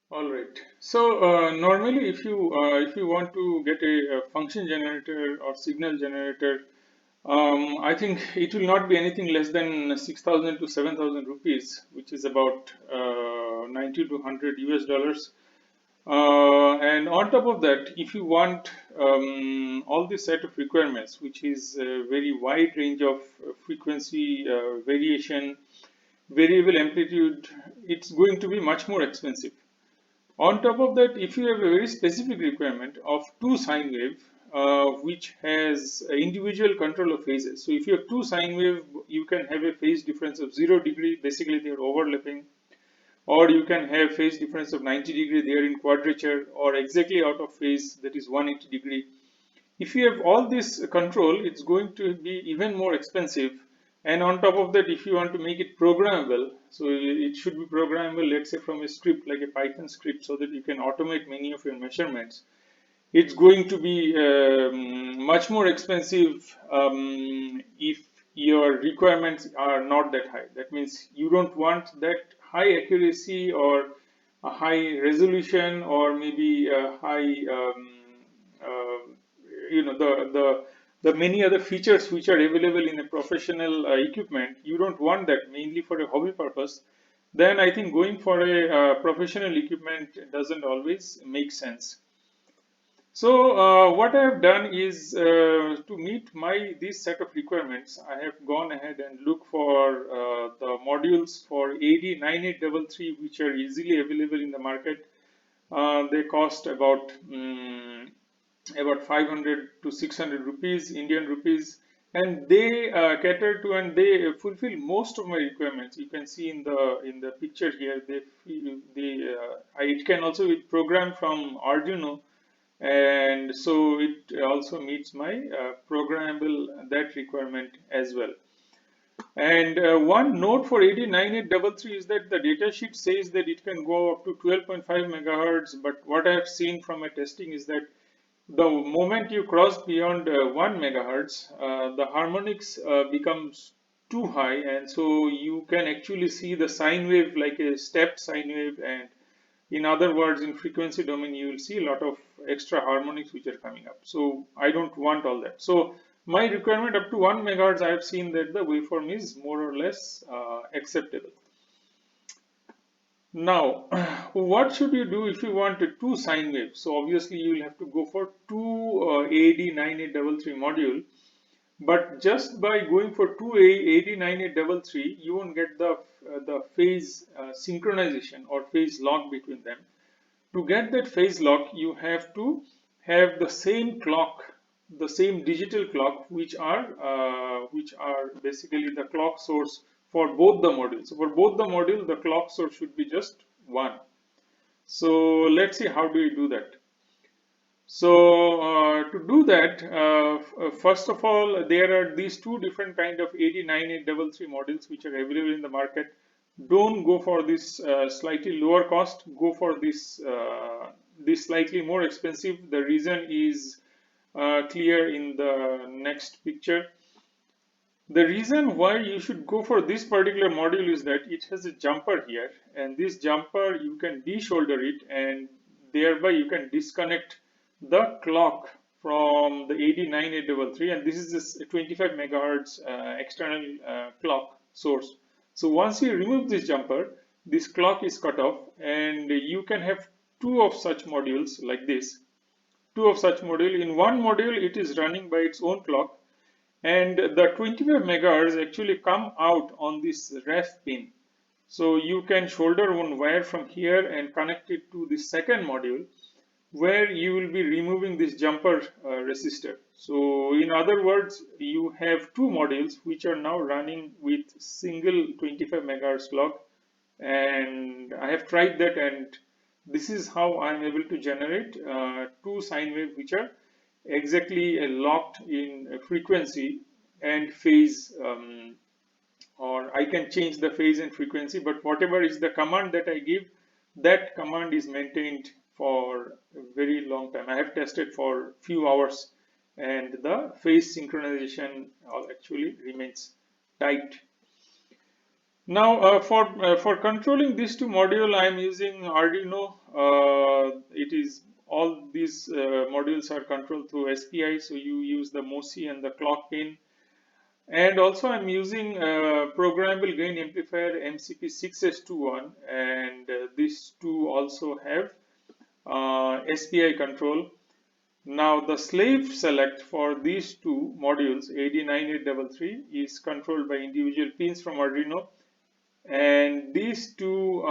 All right. So normally, if you want to get a function generator or signal generator, I think it will not be anything less than 6,000 to 7,000 rupees, which is about 90 to 100 US dollars. And on top of that, if you want all this set of requirements, which is a very wide range of frequency variation, variable amplitude, it's going to be much more expensive. On top of that, if you have a very specific requirement of two sine wave, which has individual control of phases. So if you have two sine wave, you can have a phase difference of 0 degree, basically they are overlapping, or you can have phase difference of 90 degree, they are in quadrature, or exactly out of phase, that is 180 degree. If you have all this control, it's going to be even more expensive. And on top of that, if you want to make it programmable, so it should be programmable, let's say from a script like a Python script, so that you can automate many of your measurements, it's going to be much more expensive if your requirements are not that high. That means you don't want that high accuracy or a high resolution, or maybe a high uh, the many other features which are available in a professional equipment. You don't want that mainly for a hobby purpose. Then I think going for a professional equipment doesn't always make sense. So what I have done is to meet my this set of requirements, I have gone ahead and looked for the modules for AD9833, which are easily available in the market. They cost about 500 to 600 rupees, Indian rupees, and they cater to and they fulfill most of my requirements. You can see in the picture here. It can also be programmed from Arduino, and so it also meets my programmable that requirement as well. And one note for AD9833 is that the datasheet says that it can go up to 12.5 megahertz, but what I have seen from my testing is that the moment you cross beyond 1 megahertz, the harmonics becomes too high, and so you can actually see the sine wave like a stepped sine wave, and in other words, in frequency domain, you will see a lot of extra harmonics which are coming up. So I don't want all that. So my requirement up to 1 megahertz, I have seen that the waveform is more or less acceptable. Now, what should you do if you want a two sine waves? So obviously you will have to go for two AD9833 module. But just by going for two AD9833, you won't get the phase synchronization or phase lock between them. To get that phase lock, you have to have the same clock, the same digital clock, which are basically the clock source for both the modules. So for both the module, the clock source should be just one. So let's see how do we do that. So to do that, first of all, there are these two different kind of AD9833 models which are available in the market. Don't go for this slightly lower cost. Go for this slightly more expensive. The reason is clear in the next picture. The reason why you should go for this particular module is that it has a jumper here, and this jumper you can desolder it, and thereby you can disconnect the clock from the AD9833, and this is this 25 megahertz external clock source. So once you remove this jumper, this clock is cut off, and you can have two of such modules like this. Two of such module. In one module, it is running by its own clock, and the 25 megahertz actually come out on this ref pin. So you can solder one wire from here and connect it to the second module, where you will be removing this jumper resistor. So in other words, you have two modules which are now running with single 25 megahertz clock, and I have tried that, and this is how I am able to generate two sine waves which are exactly locked in frequency and phase, or I can change the phase and frequency, but whatever is the command that I give, that command is maintained for a very long time. I have tested for few hours, and the phase synchronization actually remains tight. Now, for controlling these two modules, I am using Arduino. It is all these modules are controlled through SPI, so you use the MOSI and the clock pin. And also, I'm using programmable gain amplifier MCP6S21, and these two also have SPI control. Now, the slave select for these two modules, AD9833, is controlled by individual pins from Arduino, and these two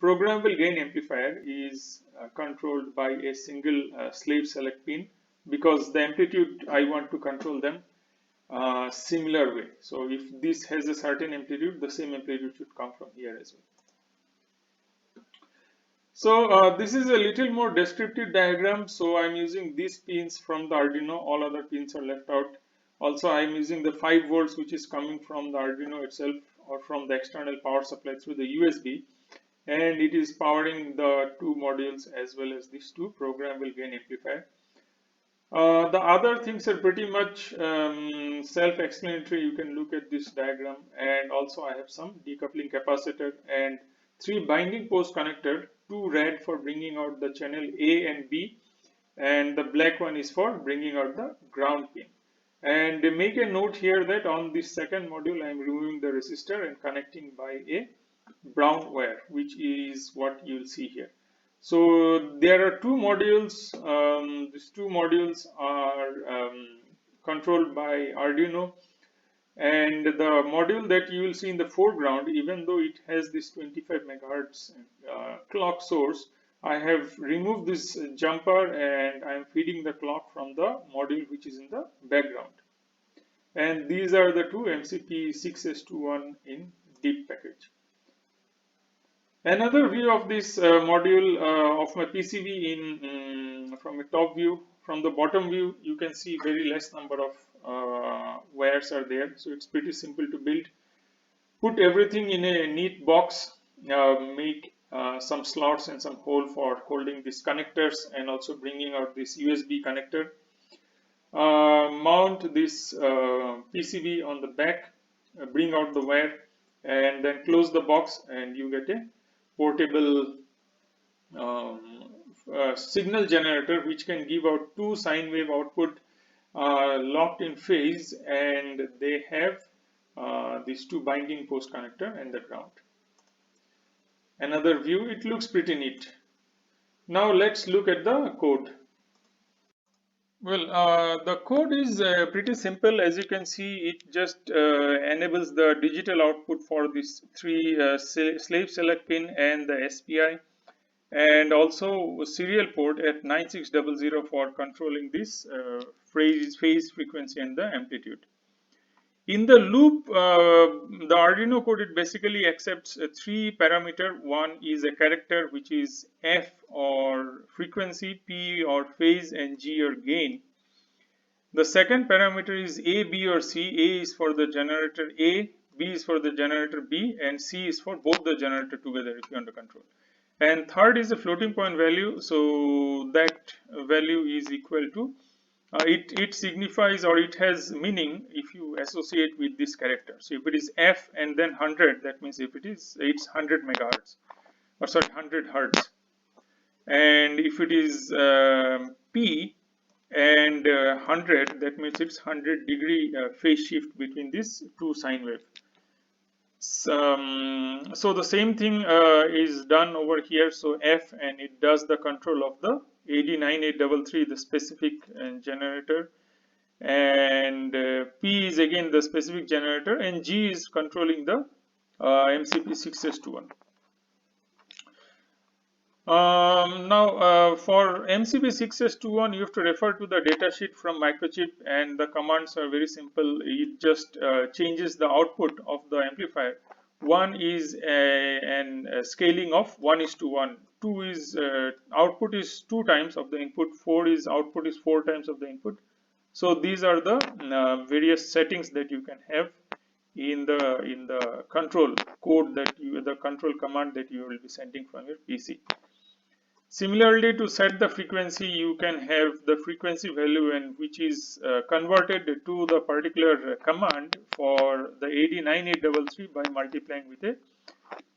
programmable gain amplifier is controlled by a single slave select pin, because the amplitude I want to control them similar way. So if this has a certain amplitude, the same amplitude should come from here as well. So this is a little more descriptive diagram. So I'm using these pins from the Arduino, all other pins are left out. Also, I'm using the 5 volts which is coming from the Arduino itself or from the external power supply through the USB, and it is powering the two modules as well as these two programmable gain amplifier. The other things are pretty much self-explanatory. You can look at this diagram, and also I have some decoupling capacitor and 3 binding post connector, 2 red for bringing out the channel A and B, and the black one is for bringing out the ground pin. And make a note here that on this second module I am removing the resistor and connecting by a brown wire, which is what you will see here. So there are two modules. These two modules are controlled by Arduino, and the module that you will see in the foreground, even though it has this 25 megahertz clock source, I have removed this jumper and I am feeding the clock from the module which is in the background. And these are the two MCP6S21 in deep package. Another view of this module of my PCB in from a top view. From the bottom view, you can see very less number of wires are there, so it's pretty simple to build. Put everything in a neat box, make some slots and some hole for holding these connectors and also bringing out this USB connector. Mount this PCB on the back, bring out the wire, and then close the box, and you get a portable signal generator which can give out 2 sine wave output locked in phase, and they have these 2 binding post connector and the ground. Another view, it looks pretty neat. Now let's look at the code. Well, the code is pretty simple. As you can see, it just enables the digital output for these 3 slave select pin and the SPI, and also a serial port at 9600 for controlling this phase, frequency, and the amplitude. In the loop, the Arduino code, it basically accepts 3 parameter. One is a character, which is F or frequency, P or phase, and G or gain. The second parameter is A, B or C. A is for the generator A, B is for the generator B, and C is for both the generator together if you want to control. And third is the floating point value, so that value is equal to it signifies, or it has meaning if you associate with this character. So if it is F and then 100, that means if it's 100 megahertz, or sorry, 100 hertz. And if it is P and 100, that means it's 100-degree phase shift between these 2 sine wave. So the same thing is done over here. So F, and it does the control of the AD9833, the specific generator, and P is again the specific generator, and G is controlling the MCP6S21. Now for MCP6S21, you have to refer to the datasheet from Microchip, and the commands are very simple. It just changes the output of the amplifier. One is a scaling of 1:1. 2 is output is 2 times of the input. 4 is output is 4 times of the input. So these are the various settings that you can have in the control code that the control command that you will be sending from your PC. Similarly, to set the frequency, you can have the frequency value and which is converted to the particular command for the AD9833 by multiplying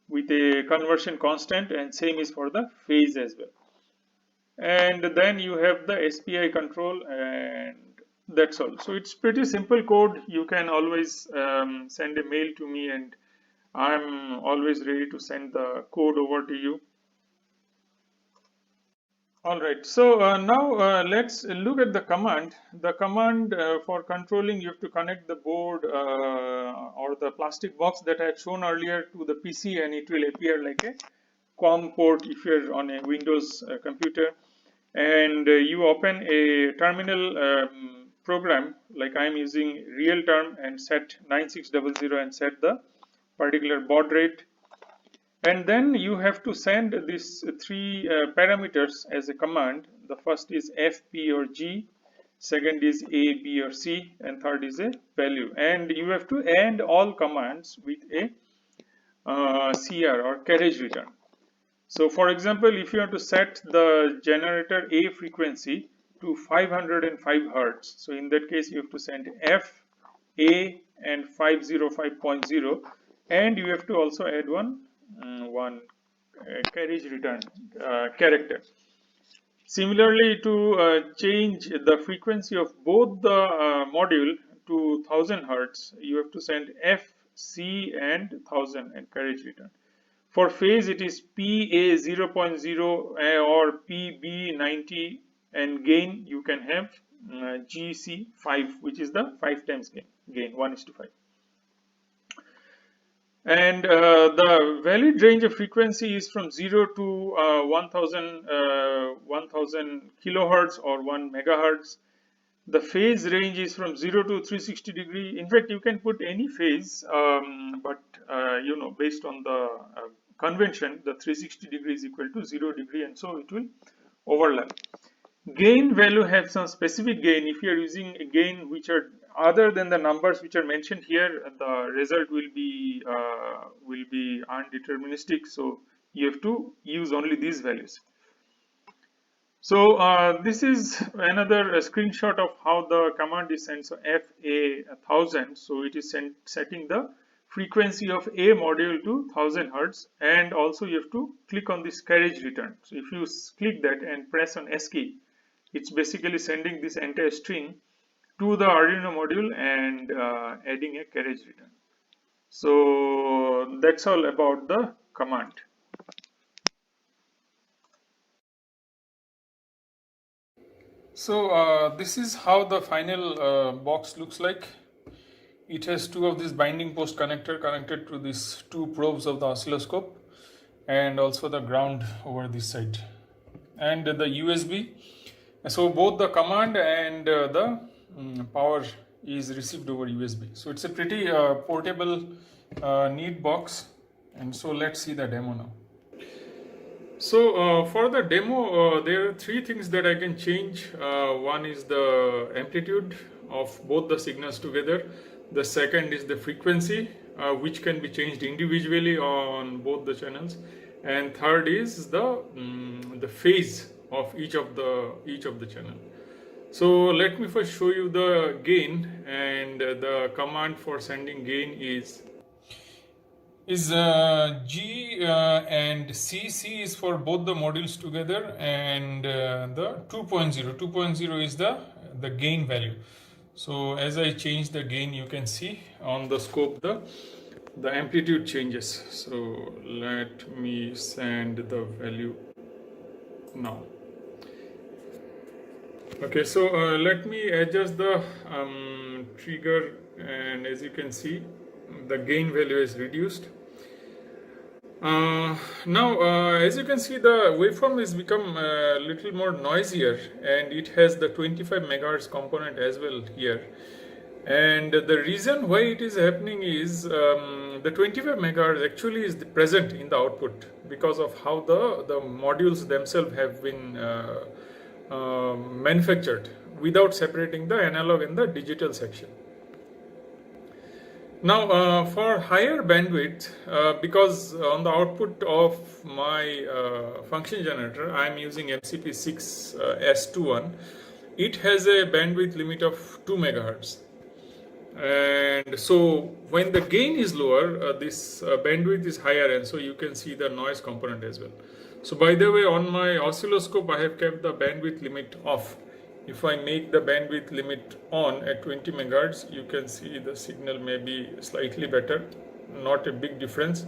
with a conversion constant, and same is for the phase as well. And then you have the SPI control, and that's all. So it's pretty simple code. You can always send a mail to me, and I'm always ready to send the code over to you. Alright, so now let's look at the command. The command for controlling, you have to connect the board or the plastic box that I had shown earlier to the PC, and it will appear like a COM port if you're on a Windows computer. And you open a terminal program, like I'm using real term, and set 9600 and set the particular baud rate. And then you have to send these three parameters as a command. The first is F, P or G, second is A, B or C, and third is a value. And you have to end all commands with a CR or carriage return. So for example, if you want to set the generator A frequency to 505 Hertz, so in that case you have to send F, A and 505.0, and you have to also add one carriage return character. Similarly, to change the frequency of both the module to 1000 Hertz, you have to send F, C and 1000 and carriage return. For phase, it is PA 0.0 or PB90, and gain you can have GC 5, which is the 5 times gain 1:5. And the valid range of frequency is from 0 to 1000 kilohertz or 1 megahertz. The phase range is from 0 to 360 degree. In fact, you can put any phase, but you know, based on the convention, the 360 degree is equal to 0 degree, and so it will overlap. Gain value have some specific gain. If you are using a gain which are other than the numbers which are mentioned here, the result will be undeterministic. So you have to use only these values. So this is another screenshot of how the command is sent. So FA 1000. So it is setting the frequency of A module to 1000 Hertz, and also you have to click on this carriage return. So if you click that and press on S key, it's basically sending this entire string to the Arduino module and adding a carriage return. So that's all about the command. So this is how the final box looks like. It has two of these binding post connector connected to these two probes of the oscilloscope, and also the ground over this side, and the USB. So both the command and the power is received over USB. So it's a pretty portable, neat box. And so let's see the demo now. So for the demo, there are three things that I can change. One is the amplitude of both the signals together. The second is the frequency, which can be changed individually on both the channels. And third is the phase of each of the channel. So let me first show you the gain, and the command for sending gain is G and CC is for both the modules together, and the 2.0 is the gain value. So as I change the gain, you can see on the scope the amplitude changes. So let me send the value now. Okay, so let me adjust the trigger, and as you can see, the gain value is reduced. Now as you can see, the waveform has become a little more noisier, and it has the 25 megahertz component as well here. And the reason why it is happening is the 25 megahertz actually is present in the output because of how the modules themselves have been manufactured without separating the analog and the digital section. Now for higher bandwidth, because on the output of my function generator I am using MCP6S21, it has a bandwidth limit of 2 megahertz. And so when the gain is lower, this bandwidth is higher, and so you can see the noise component as well. So by the way, on my oscilloscope I have kept the bandwidth limit off. If I make the bandwidth limit on at 20 megahertz, you can see the signal may be slightly better, not a big difference,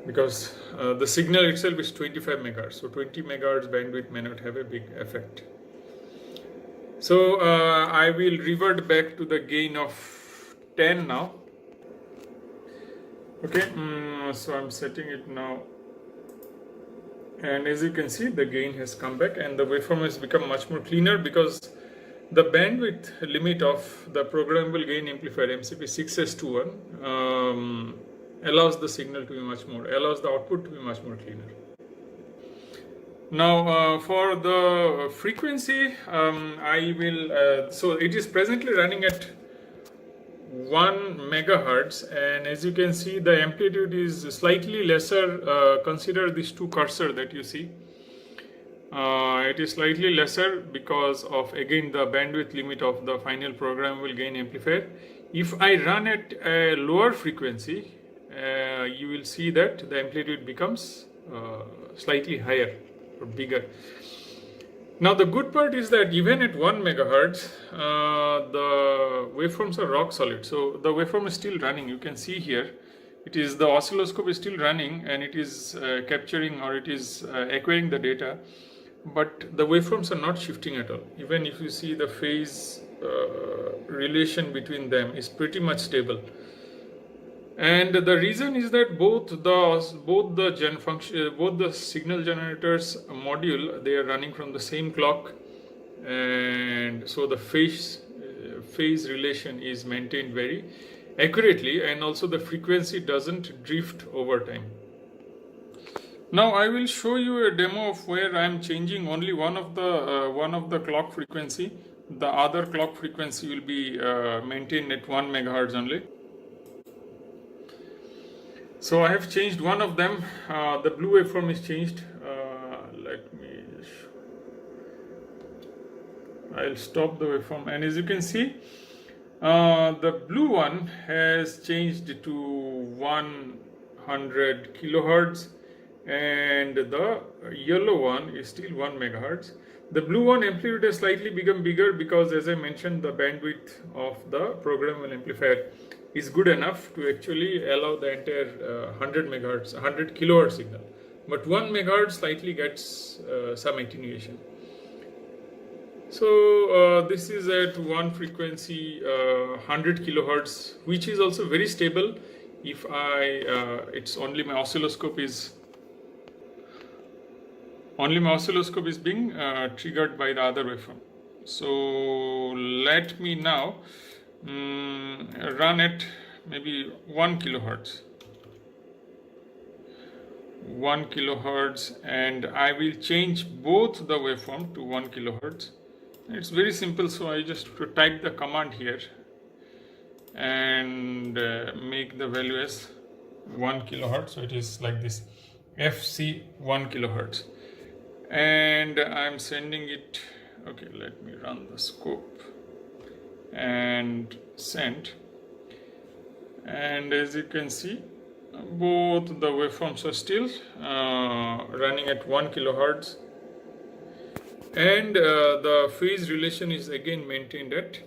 because the signal itself is 25 megahertz, so 20 megahertz bandwidth may not have a big effect. So I will revert back to the gain of 10 now. Okay, so I'm setting it now, and as you can see the gain has come back and the waveform has become much more cleaner, because the bandwidth limit of the programmable gain amplifier MCP6S21 allows the signal to be allows the output to be much more cleaner. Now for the frequency, I will, so it is presently running at 1 megahertz, and as you can see the amplitude is slightly lesser. Consider these two cursor that you see. It is slightly lesser because of again the bandwidth limit of the final programmable gain amplifier. If I run at a lower frequency, you will see that the amplitude becomes slightly higher or bigger. Now the good part is that even at 1 megahertz, the waveforms are rock solid. So the waveform is still running. You can see here, it is the oscilloscope is still running and it is capturing, or it is acquiring the data, but the waveforms are not shifting at all. Even if you see the phase relation between them is pretty much stable. And the reason is that both the signal generators module, they are running from the same clock, and so the phase relation is maintained very accurately, and also the frequency doesn't drift over time. Now I will show you a demo of where I am changing only one of the clock frequency. The other clock frequency will be maintained at 1 megahertz only. So I have changed one of them. The blue waveform is changed. Let me show. I'll stop the waveform, and as you can see, the blue one has changed to 100 kilohertz, and the yellow one is still 1 megahertz. The blue one amplitude has slightly become bigger because, as I mentioned, the bandwidth of the programmable amplifier is good enough to actually allow the entire 100 kilohertz signal. But 1 megahertz slightly gets some attenuation. So this is at one frequency 100 kilohertz, which is also very stable. If it's only my oscilloscope is being triggered by the other waveform. So let me now run at maybe 1 kilohertz, and I will change both the waveform to 1 kilohertz. It's very simple, so I just type the command here and make the value as 1 kilohertz. So it is like this, FC 1 kilohertz, and I'm sending it. Okay, let me run the scope and send, and as you can see, both the waveforms are still running at 1 kilohertz, and the phase relation is again maintained at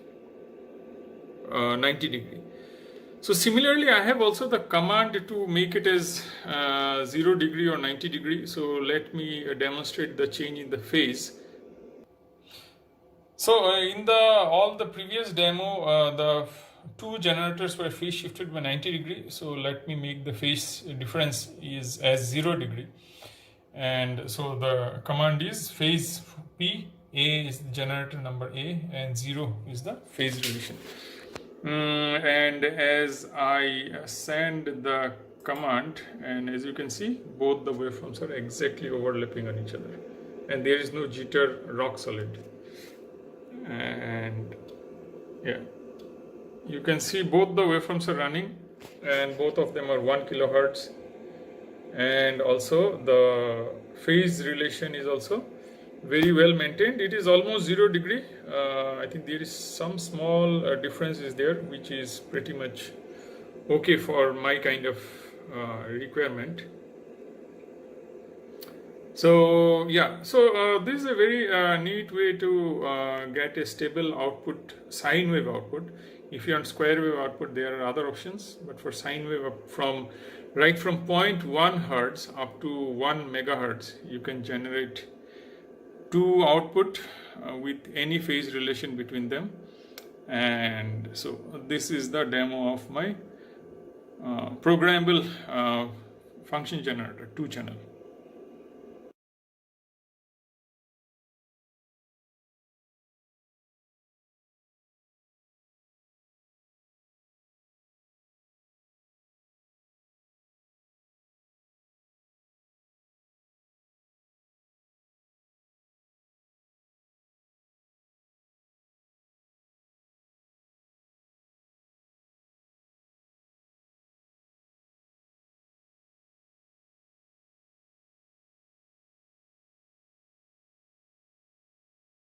90 degree. So similarly, I have also the command to make it as 0 degree or 90 degree. So let me demonstrate the change in the phase. So in all the previous demo, the two generators were phase shifted by 90 degree. So let me make the phase difference is as 0 degree. And so the command is phase P, A is the generator number A, and 0 is the phase relation. And as I send the command, and as you can see, both the waveforms are exactly overlapping on each other, and there is no jitter, rock solid. And yeah, You can see both the waveforms are running and both of them are 1 kilohertz, and also the phase relation is also very well maintained. It is almost 0 degree. I think there is some small difference is there, which is pretty much okay for my kind of requirement. So yeah, so this is a very neat way to get a stable output, sine wave output. If you want square wave output, there are other options, but for sine wave from right from 0.1 hertz up to 1 megahertz, you can generate two output with any phase relation between them. And so this is the demo of my programmable function generator 2 channel.